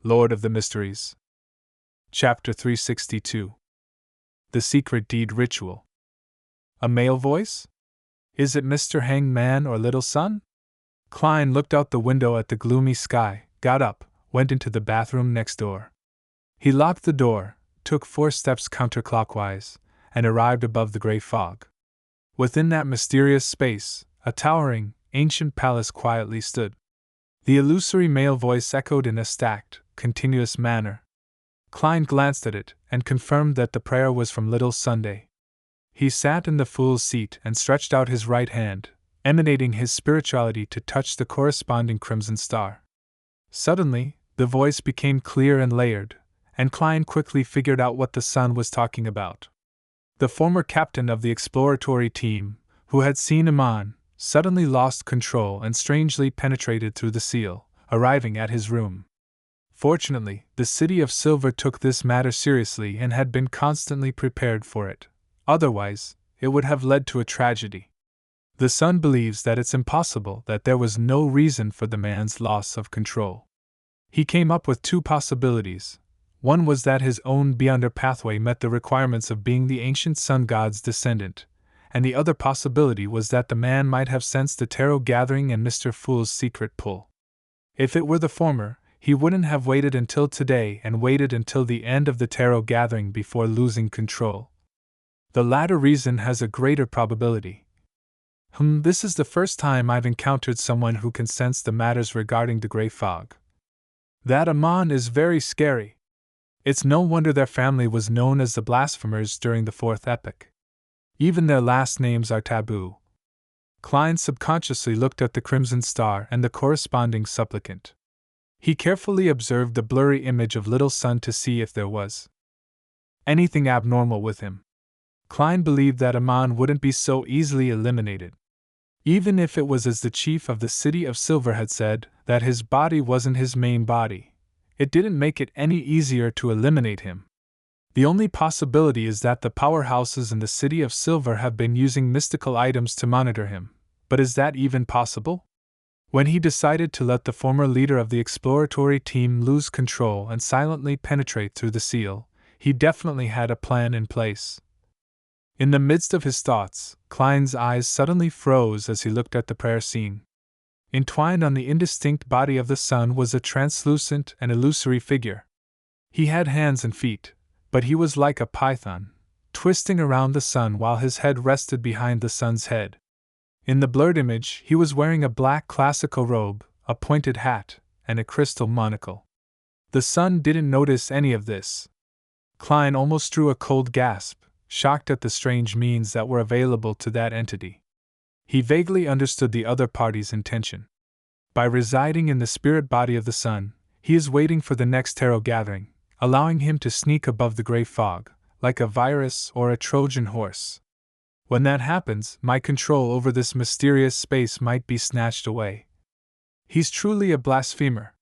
Lord of the Mysteries. Chapter 362. The Secret Deed Ritual. A male voice? Is it Mr. Hanged Man or Little Sun? Klein looked out the window at the gloomy sky, got up, went into the bathroom next door. He locked the door, took 4 steps counterclockwise, and arrived above the gray fog. Within that mysterious space, a towering, ancient palace quietly stood. The illusory male voice echoed in a stacked, continuous manner. Klein glanced at it and confirmed that the prayer was from Little Sunday. He sat in the fool's seat and stretched out his right hand, emanating his spirituality to touch the corresponding crimson star. Suddenly, the voice became clear and layered, and Klein quickly figured out what the sun was talking about. The former captain of the exploratory team, who had seen Amon, suddenly lost control and strangely penetrated through the seal, arriving at his room. Fortunately, the City of Silver took this matter seriously and had been constantly prepared for it. Otherwise, it would have led to a tragedy. The Sun believes that it's impossible, that there was no reason for the man's loss of control. He came up with 2 possibilities. One was that his own Beyonder pathway met the requirements of being the ancient sun god's descendant, and the other possibility was that the man might have sensed the tarot gathering and Mr. Fool's secret pull. If it were the former, he wouldn't have waited until today and waited until the end of the tarot gathering before losing control. The latter reason has a greater probability. This is the first time I've encountered someone who can sense the matters regarding the gray fog. That Amon is very scary. It's no wonder their family was known as the blasphemers during the 4th epoch. Even their last names are taboo. Klein subconsciously looked at the crimson star and the corresponding supplicant. He carefully observed the blurry image of Little Sun to see if there was anything abnormal with him. Klein believed that Amon wouldn't be so easily eliminated. Even if it was as the chief of the City of Silver had said, that his body wasn't his main body, it didn't make it any easier to eliminate him. The only possibility is that the powerhouses in the City of Silver have been using mystical items to monitor him, but is that even possible? When he decided to let the former leader of the exploratory team lose control and silently penetrate through the seal, he definitely had a plan in place. In the midst of his thoughts, Klein's eyes suddenly froze as he looked at the prayer scene. Entwined on the indistinct body of the sun was a translucent and illusory figure. He had hands and feet, but he was like a python, twisting around the sun while his head rested behind the sun's head. In the blurred image, he was wearing a black classical robe, a pointed hat, and a crystal monocle. The sun didn't notice any of this. Klein almost drew a cold gasp, shocked at the strange means that were available to that entity. He vaguely understood the other party's intention. By residing in the spirit body of the sun, he is waiting for the next tarot gathering, allowing him to sneak above the gray fog, like a virus or a Trojan horse. When that happens, my control over this mysterious space might be snatched away. He's truly a blasphemer.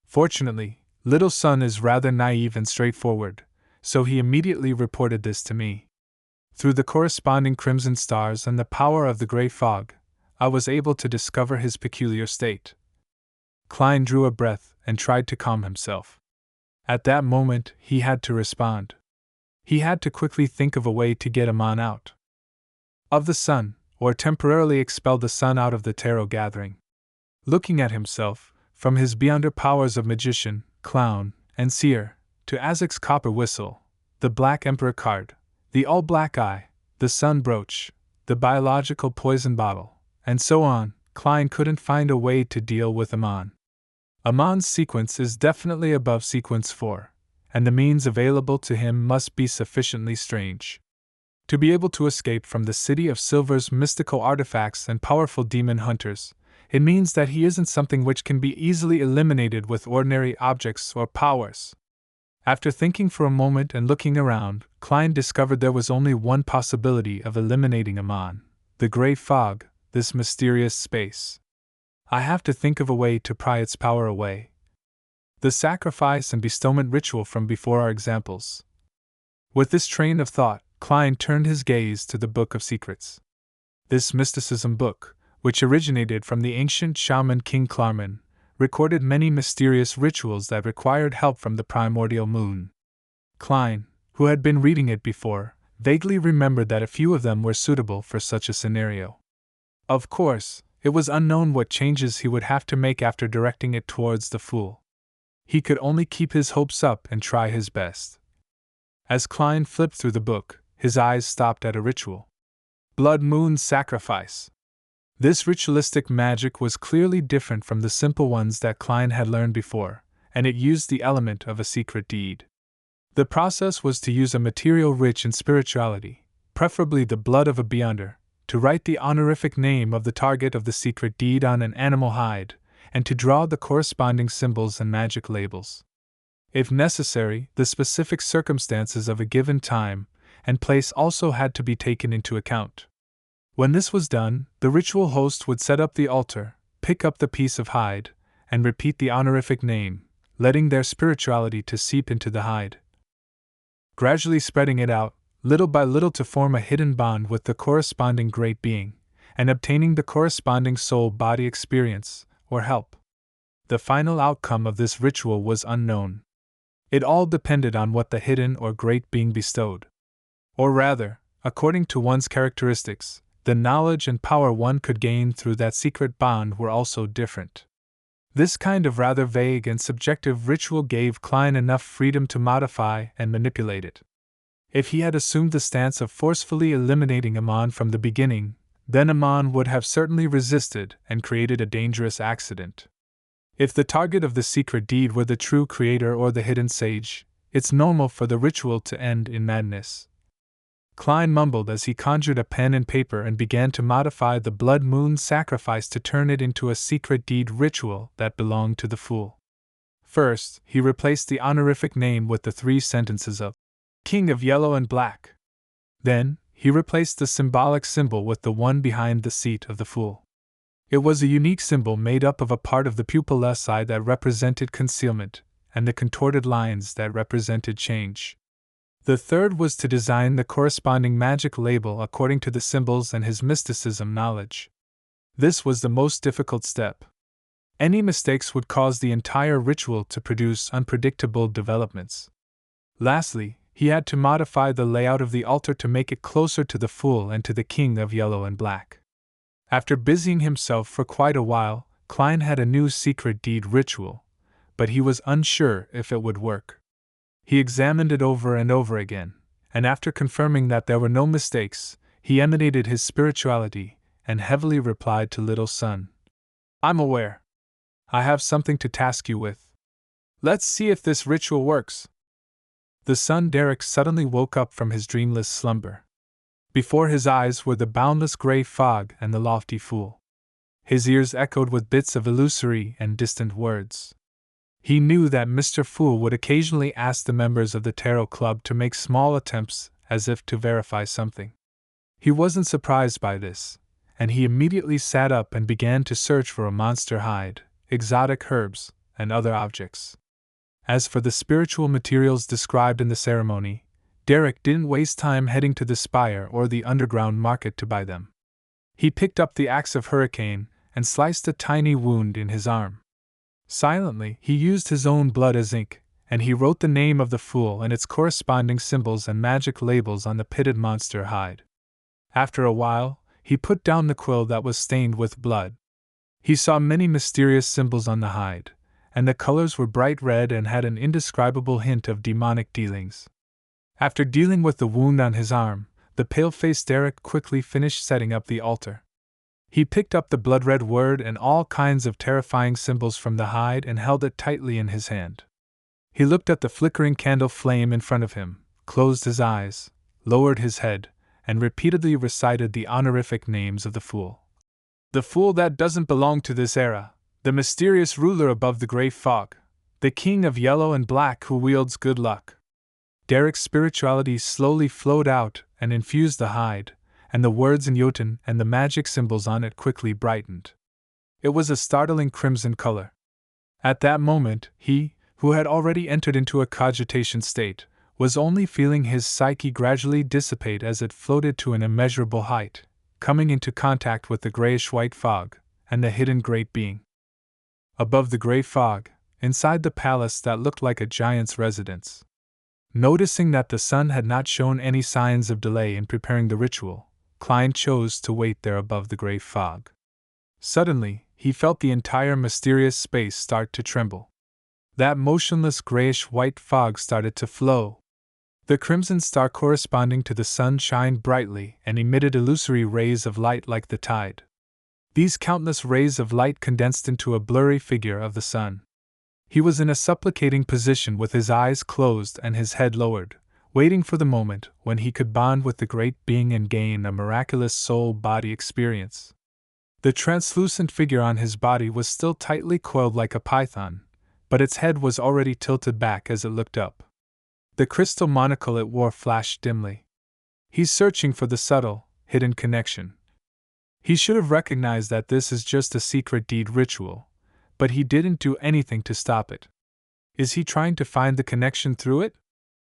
Fortunately, Little Sun is rather naive and straightforward, so he immediately reported this to me. Through the corresponding crimson stars and the power of the gray fog, I was able to discover his peculiar state. Klein drew a breath and tried to calm himself. At that moment, he had to respond. He had to quickly think of a way to get Amon out of the sun, or temporarily expel the sun out of the tarot gathering. Looking at himself, from his Beyonder powers of magician, clown, and seer, to Azek's copper whistle, the Black Emperor card, the all-black eye, the sun brooch, the biological poison bottle, and so on, Klein couldn't find a way to deal with Amon. Amon's sequence is definitely above sequence 4, and the means available to him must be sufficiently strange. To be able to escape from the City of Silver's mystical artifacts and powerful demon hunters, it means that he isn't something which can be easily eliminated with ordinary objects or powers. After thinking for a moment and looking around, Klein discovered there was only one possibility of eliminating Amon: the gray fog, this mysterious space. I have to think of a way to pry its power away. The sacrifice and bestowment ritual from before are examples. With this train of thought, Klein turned his gaze to the Book of Secrets. This mysticism book, which originated from the ancient shaman King Klarman, recorded many mysterious rituals that required help from the primordial moon. Klein, who had been reading it before, vaguely remembered that a few of them were suitable for such a scenario. Of course, it was unknown what changes he would have to make after directing it towards the Fool. He could only keep his hopes up and try his best. As Klein flipped through the book, his eyes stopped at a ritual. Blood Moon Sacrifice. This ritualistic magic was clearly different from the simple ones that Klein had learned before, and it used the element of a secret deed. The process was to use a material rich in spirituality, preferably the blood of a beyonder, to write the honorific name of the target of the secret deed on an animal hide, and to draw the corresponding symbols and magic labels. If necessary, the specific circumstances of a given time and place also had to be taken into account. When this was done, the ritual host would set up the altar, pick up the piece of hide, and repeat the honorific name, letting their spirituality to seep into the hide, gradually spreading it out, little by little, to form a hidden bond with the corresponding great being, and obtaining the corresponding soul-body experience, or help. The final outcome of this ritual was unknown. It all depended on what the hidden or great being bestowed. Or rather, according to one's characteristics, the knowledge and power one could gain through that secret bond were also different. This kind of rather vague and subjective ritual gave Klein enough freedom to modify and manipulate it. If he had assumed the stance of forcefully eliminating Amon from the beginning, then Amon would have certainly resisted and created a dangerous accident. If the target of the secret deed were the true creator or the hidden sage, it's normal for the ritual to end in madness. Klein mumbled as he conjured a pen and paper and began to modify the Blood Moon Sacrifice to turn it into a secret deed ritual that belonged to the Fool. First, he replaced the honorific name with the 3 sentences of King of Yellow and Black. Then, he replaced the symbolic symbol with the one behind the seat of the Fool. It was a unique symbol made up of a part of the pupilless eye that represented concealment, and the contorted lines that represented change. The third was to design the corresponding magic label according to the symbols and his mysticism knowledge. This was the most difficult step. Any mistakes would cause the entire ritual to produce unpredictable developments. Lastly, he had to modify the layout of the altar to make it closer to the Fool and to the King of Yellow and Black. After busying himself for quite a while, Klein had a new secret deed ritual, but he was unsure if it would work. He examined it over and over again, and after confirming that there were no mistakes, he emanated his spirituality and heavily replied to Little Sun. "I'm aware. I have something to task you with. Let's see if this ritual works." The son Derek suddenly woke up from his dreamless slumber. Before his eyes were the boundless gray fog and the lofty Fool. His ears echoed with bits of illusory and distant words. He knew that Mr. Fool would occasionally ask the members of the Tarot Club to make small attempts as if to verify something. He wasn't surprised by this, and he immediately sat up and began to search for a monster hide, exotic herbs, and other objects. As for the spiritual materials described in the ceremony, Derek didn't waste time heading to the spire or the underground market to buy them. He picked up the axe of Hurricane and sliced a tiny wound in his arm. Silently, he used his own blood as ink, and he wrote the name of the Fool and its corresponding symbols and magic labels on the pitted monster hide. After a while, he put down the quill that was stained with blood. He saw many mysterious symbols on the hide, and the colors were bright red and had an indescribable hint of demonic dealings. After dealing with the wound on his arm, the pale-faced Derek quickly finished setting up the altar. He picked up the blood-red word and all kinds of terrifying symbols from the hide and held it tightly in his hand. He looked at the flickering candle flame in front of him, closed his eyes, lowered his head, and repeatedly recited the honorific names of the Fool. The Fool that doesn't belong to this era, the mysterious ruler above the gray fog, the King of Yellow and Black who wields good luck. Derek's spirituality slowly flowed out and infused the hide, and the words in Jotun and the magic symbols on it quickly brightened. It was a startling crimson color. At that moment, he, who had already entered into a cogitation state, was only feeling his psyche gradually dissipate as it floated to an immeasurable height, coming into contact with the grayish-white fog and the hidden great being. above the gray fog, inside the palace that looked like a giant's residence. Noticing that the sun had not shown any signs of delay in preparing the ritual, Klein chose to wait there above the gray fog. Suddenly, he felt the entire mysterious space start to tremble. That motionless grayish-white fog started to flow. The crimson star corresponding to the sun shined brightly and emitted illusory rays of light like the tide. These countless rays of light condensed into a blurry figure of the sun. He was in a supplicating position with his eyes closed and his head lowered, waiting for the moment when he could bond with the great being and gain a miraculous soul-body experience. The translucent figure on his body was still tightly coiled like a python, but its head was already tilted back as it looked up. The crystal monocle it wore flashed dimly. He's searching for the subtle, hidden connection. He should have recognized that this is just a secret deed ritual, but he didn't do anything to stop it. Is he trying to find the connection through it?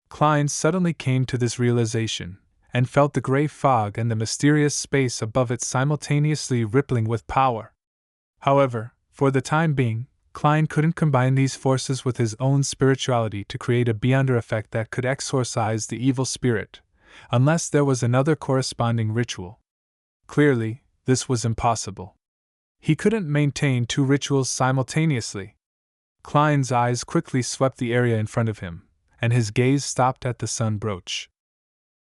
Klein suddenly came to this realization, and felt the gray fog and the mysterious space above it simultaneously rippling with power. However, for the time being, Klein couldn't combine these forces with his own spirituality to create a beyonder effect that could exorcise the evil spirit, unless there was another corresponding ritual. Clearly, this was impossible. He couldn't maintain two rituals simultaneously. Klein's eyes quickly swept the area in front of him, and his gaze stopped at the sun brooch.